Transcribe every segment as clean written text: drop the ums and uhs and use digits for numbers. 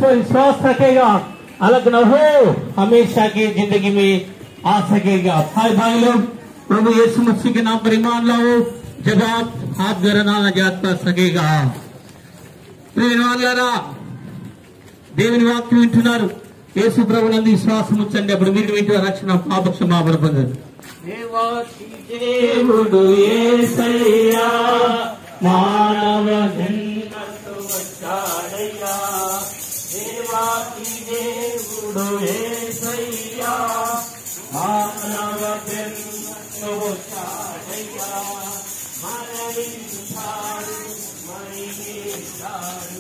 विश्वास रखेगा, अलग न हो, हमेशा की जिंदगी में आ सकेगा। भाई लोग, प्रभु यीशु मसीह के नाम पर ईमान लाओ, जब आप घर आजाद कर सकेगा। ప్రియవాళ్ళారా, దేవుని వాక్యం వింటున్నారు, యేసు ప్రభునందు విశ్వాసం ఉంచండి, అప్పుడు మీరు వింటే రక్షణ పాప క్షమాపణ పొందండి. దేవాతి దేవుడు యేసయ్యా, మానవ జన్మతో వచ్చాడయ్యా. దేవాతి దేవుడు యేసయ్యా, మానవ జన్మతో వచ్చాడయ్యా. మరణించాడు, మరణించాడు.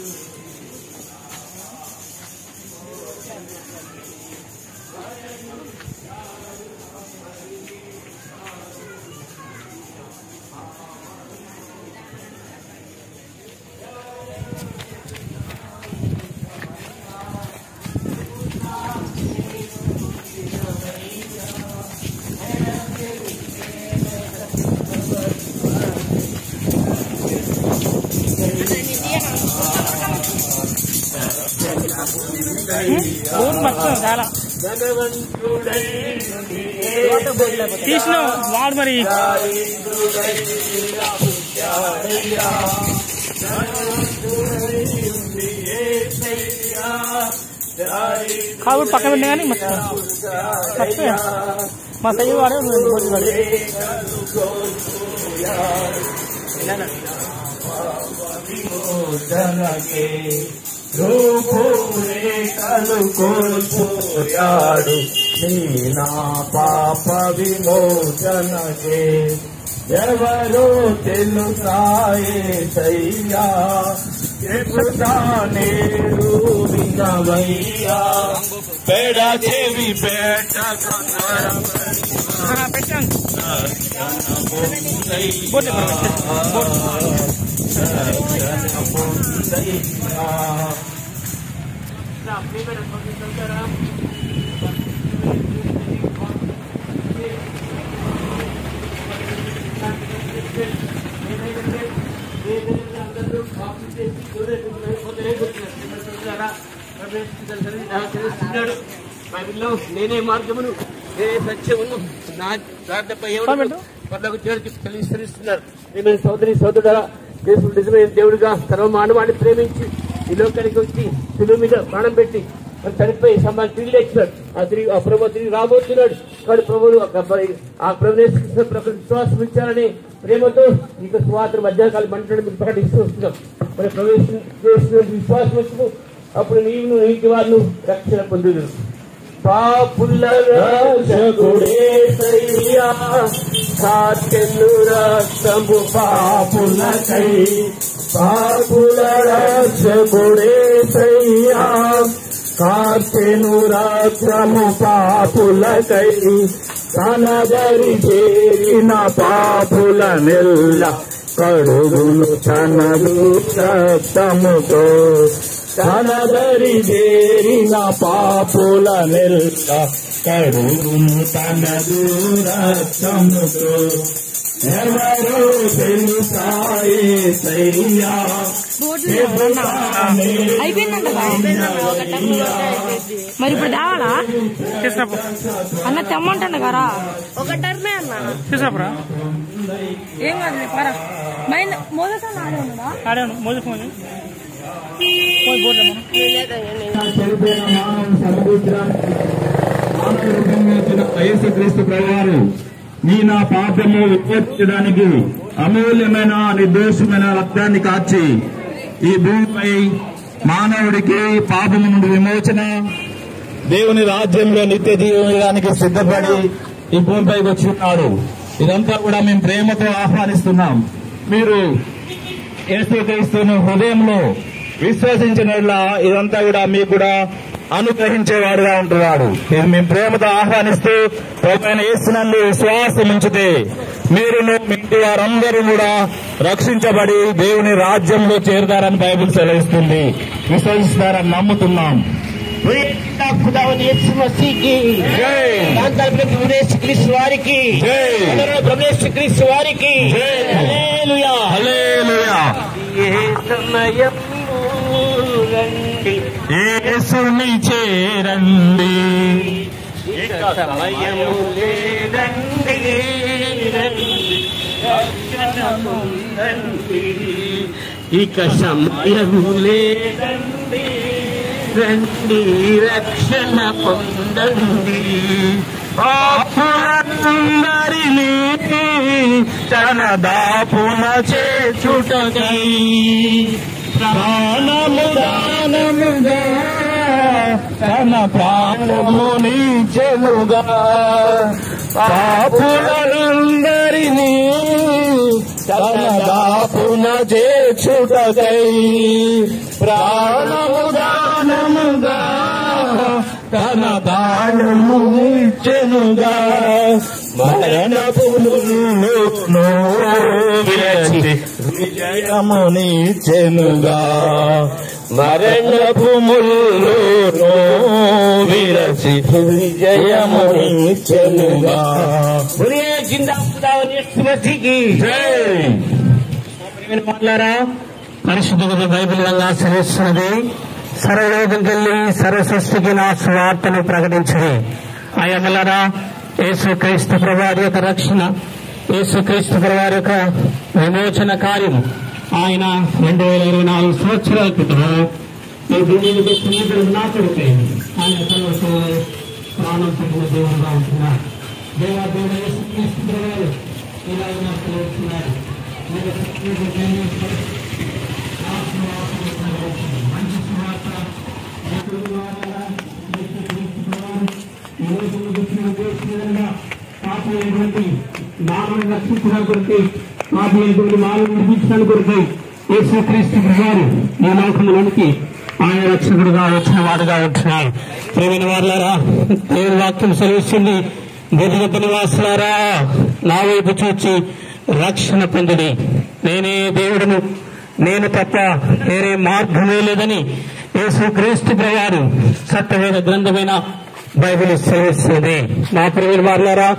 తీసిన వాడు మరి కాబట్టి పక్కన పెట్టినా కానీ మర్చిపోయా మా తల్లి వాడే కోల్పోయాడు నీ నా పాప విమోచనకే. ఎవరో తెలుసాయేసయ్యా, చెప్పుతా నేడు వినవయ్యా. పేడ చెవి పేట బైబిల్లో నేనే మార్గమును, నేనే సత్యమును, నా ప్రార్థనపై ఎవరు తెలియస్తున్నారు. నేను సోదరి సోదరుడా, దేవుడు నిజమైన దేవుడిగా సర్వ మానవాన్ని ప్రేమించి ఈ లోకానికి వచ్చి శిలువ మీద ప్రాణం పెట్టి మరి చనిపోయి సమాజం తిరిగి లేచినాడు. ఆ ప్రభు తిరిగి రాబోతున్నాడు. కానీ ప్రభువులు ఆ ప్రభు విశ్వాసం ఇచ్చారని ప్రేమతో ఇక స్వాతంత్ర మధ్యాహ్నకాలం మంటలు మీకు ప్రకటిస్తూ వస్తున్నాం. మరి ప్రవేశం విశ్వాసం వచ్చి అప్పుడు నీవు నీటి వారిని రక్షణ పొందుదు. పాపుల రక్షకుడేసయ్యా, సాకెను రక్తము పాపులకై. పాపుల రక్షకుడేసయ్యా, సాకెను రక్తము పాపులకై. తనదరి చేరిన పాపుల నెల్ల కడుగును తనదు రక్తముతో. తనదరి చేరిన పాపుల నెల్ల కడుగును తనదు రక్తముతో. ఎవరో తెలుసాయేసయ్యా, మరి ఇప్పుడు తేవాలా అన్న తెమ్మంటాను కదా. ఒక టర్మే అన్న తీసుకురా, ఏం కాదు పరా. మైండ్ మోదట ఆడే ఉన్నాడా? ఆడే ఉన్నా మోదీ ఫోన్ యేసుక్రీస్తు ప్రభువారు నీ నా పాపము విమోచించడానికి అమూల్యమైన నిర్దోషమైన రక్తాన్ని కార్చి ఈ భూమిపై మానవుడికి పాపము నుండి విమోచన, దేవుని రాజ్యంలో నిత్య జీవనానికి సిద్ధపడి ఈ భూమిపైకి వచ్చి ఉన్నారు. ఇదంతా కూడా మేము ప్రేమతో ఆహ్వానిస్తున్నాం. మీరు యేసుక్రీస్తును హృదయంలో విశ్వసించిన ఇదంతా కూడా మీకు కూడా అనుగ్రహించేవాడుగా ఉంటున్నాడు. ఇది మేము ప్రేమతో ఆహ్వానిస్తూ ప్రభువైన యేసునందు విశ్వాసం ఉంచితే మీరును మీ ఇంటి వారందరూ కూడా రక్షించబడి దేవుని రాజ్యంలో చేరుతారని బైబిల్ సెలవిస్తుంది. విశ్వసిస్తారని నమ్ముతున్నాం. వారికి హల్లెలూయా హల్లెలూయా. యేసుని చేరండి, ఇక సమయము లేదండి, రక్షణ పొందండి. ఇక సమయము లేదండి, రండి రక్షణ పొందండి. పాపులందరినీ తన దాపున చేర్చుటకై ప్రాణము దానముగా తన ప్రాణమునిచ్చెనుగా. పాపులందరినీ తన దాపున చేర్చుటకై ప్రాణము దానముగా తన దానమునిచ్చెనుగా. మరణపును విరచి విజయమునిచ్చెనుగా. మరణపు ముళ్ళు విరచి విజయమునిచ్చెనుగా. మాట్లారా పరిశుద్ధ బైబిల్ ఆశ్రయిస్తున్నది. సర్వలోకంకెళ్ళి సర్వసృష్టికి నా స్వార్థను ప్రకటించండి. అయ్యమలరా యేసుక్రీస్తు ప్రభువారి యొక్క రక్షణ, యేసుక్రీస్తు ప్రభువారి యొక్క విమోచన కార్యం ఆయన 2024 సంవత్సరాల క్రితం ఈ భూమి మీద నా కొడుకు ఆయన ప్రాణం పెట్టిన దేవుడుగా ఉంటున్నారు. దేవాదేవుడు యేసుక్రీస్తు ప్రభువారు ఇలాగ నాకు తెలుస్తున్నారు. మంచి సువార్త పాపమైనటువంటి మానవుని రక్షించడానికి కొరకై, పాపమైనటువంటి మానవుని నిర్మించడానికి కొరకై యేసుక్రీస్తు ప్రభువారు ఈ లోకంలోనికి ఆయన రక్షకుడుగా వచ్చిన వాడుగా ఉంటున్నారు. ప్రియమైన వారులారా, దేవుని వాక్యం సెలవిస్తుంది, బుద్ధిగత నివాసులారా నా వైపు చూచి రక్షణ పొందుడి. నేనే దేవుడును, నేను తప్ప వేరే మార్గమే లేదని యేసుక్రీస్తు ప్రభువారు సత్యమైన గ్రంథమైన బైబిల్ సెలవిస్తుంది. నా ప్రియమైన వారులారా,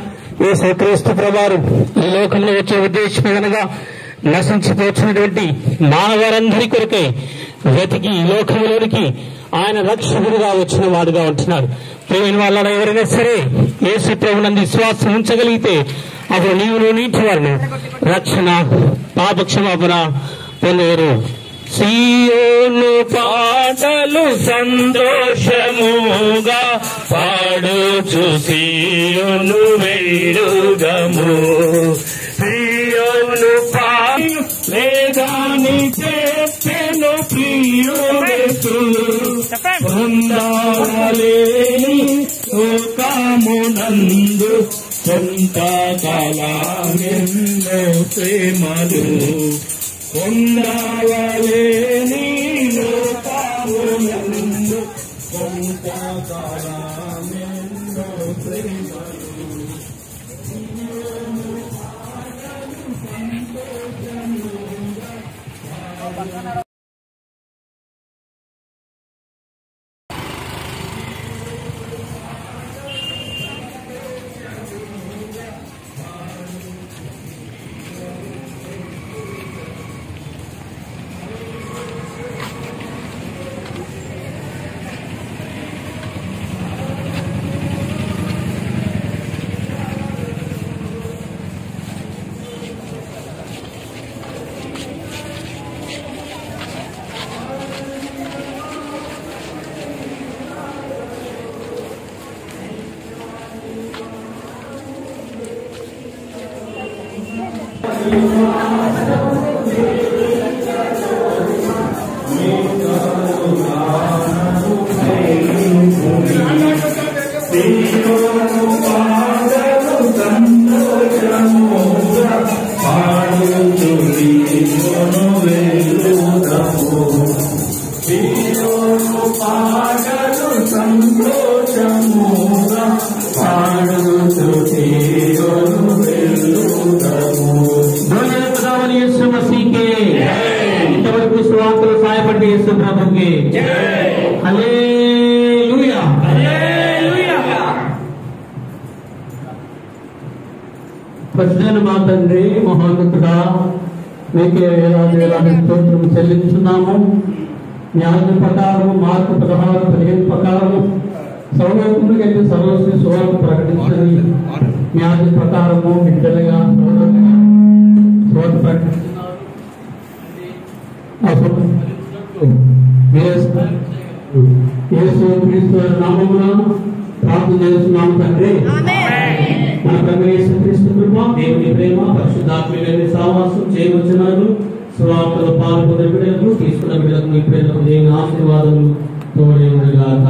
యేసుక్రీస్తు ప్రభువారు ఈ లోకంలో వచ్చే ఉద్దేశం కనుక నశించిపోతున్నటువంటి మానవారందరి కొరకే వెతికి ఈ లోకంలోనికి ఆయన రక్షకుడుగా వచ్చిన వాడుగా ఉంటున్నారు. ప్రియమైన వాళ్ళ ఎవరైనా సరే యేసు ప్రభువునందు విశ్వాసం ఉంచగలిగితే అప్పుడు నీవును నీటి వారిని రక్షణ పాపక్షమాపణ పొందేరు. సియోను పాటలు సంతోషముగా పాడుచు సియోను వేడుగము. సియోను పాడు వేదాన్ని చెప్పెను ప్రియుడేసు పొందాలేని లోకమునందు సొంత కాలమెన్నో ప్రేమలు పొందాలేని లోకమునందు సొంత కాలమెన్నో ప్రేమలు. ఇంతవరకు సువార్తలు సాయపడి యేసు ప్రభుకి హల్లెలూయా. పరిశుద్ధుడైన మా తండ్రి మహోన్నతుడా, మీకే వేలాది స్తోత్రం చెల్లించున్నాము. మీ ఆజ్ఞ ప్రకారము మార్పు 16:15 ప్రకారము సర్వలోకములకు వెళ్ళి సర్వశ్రీ సువార్త ప్రకటించని మీ ఆజ్ఞ ప్రకారము బిడ్డలుగా సోదరులుగా సువార్త ప్రకటిస్తున్నారు. యేసు క్రీస్తు నామమున ప్రార్థన చేస్తున్నాము తండ్రి. మన ప్రభు యేసు క్రీస్తు కృప, దేవుని ప్రేమ, పరిశుద్ధాత్మని సహవాసం చేయవచ్చున్నారు. సువార్తలో పాల్గొన్న బిడ్డలకు, తీసుకున్న బిడ్డలకు, మీ ప్రేమకు దేవుని ఆశీర్వాదములు తోడే ఉండుగాక.